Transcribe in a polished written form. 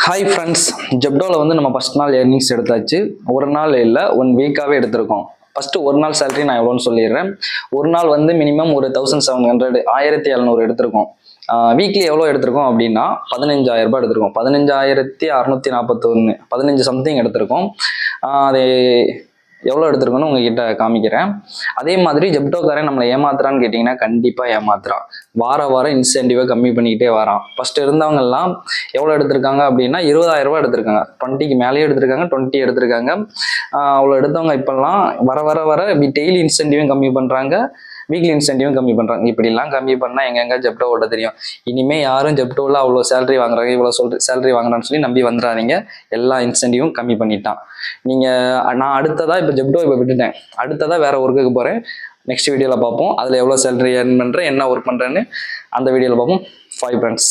Hi friends, ஜெப்டோவில் வந்து நம்ம first நாள் ஏர்னிங்ஸ் எடுத்தாச்சு. ஒரு நாள் இல்லை, 1 வீக்காகவே எடுத்திருக்கோம். ஃபஸ்ட்டு ஒரு நாள் சேலரி நான் எவ்வளோன்னு சொல்லிடுறேன். ஒரு நாள் வந்து மினிமம் ஒரு 1700 1700 எடுத்திருக்கோம். வீக்லி எவ்வளோ எடுத்திருக்கோம் அப்படின்னா 15,000 ரூபாய் எடுத்திருக்கோம். 15,641 15 சம்திங் எடுத்திருக்கோம். அது எவ்வளோ எடுத்திருக்கோன்னு உங்ககிட்ட காமிக்கிறேன். அதே மாதிரி ஜெப்டோக்காரன் நம்மளை ஏமாத்துறான்னு கேட்டிங்கன்னா கண்டிப்பாக ஏமாத்துறான். வாரம் இன்சென்டிவை கம்மி பண்ணிக்கிட்டே வரான். ஃபர்ஸ்ட் இருந்தவங்கெல்லாம் எவ்வளோ எடுத்திருக்காங்க அப்படின்னா 20,000 ரூபாய் எடுத்திருக்காங்க. 20க்கு மேலேயே எடுத்திருக்காங்க, 20 எடுத்திருக்காங்க. அவ்வளோ எடுத்தவங்க இப்பெல்லாம் வர டெய்லி இன்சென்டிவும் கம்மி பண்ணுறாங்க, வீக்லி இன்சென்டிவும் கம்மி பண்ணுறாங்க. இப்படிலாம் கம்மி பண்ணால் எங்கெங்க ஜெப்டோ ஓட்ட தெரியும். இனிமேல் யாரும் ஜெப்டோவில் அவ்வளோ சேலரி வாங்குறாங்க, இவ்வளோ சேலரி வாங்குறான்னு சொல்லி நம்பி வந்துடாதீங்க. எல்லா இன்சென்டிவும் கம்மி பண்ணிட்டான். நான் அடுத்ததாக இப்போ ஜெப்டோ விட்டுட்டேன். அடுத்ததாக வேற ஒர்க்குக்கு போகிறேன். நெக்ஸ்ட் வீடியோவில் பார்ப்போம். அதில் எவ்வளோ சேலரி ஏர்ன் பண்ணுறேன், என்ன ஒர்க் பண்ணுறேன்னு அந்த வீடியோவில் பார்ப்போம். 5 ஃப்ரெண்ட்ஸ்.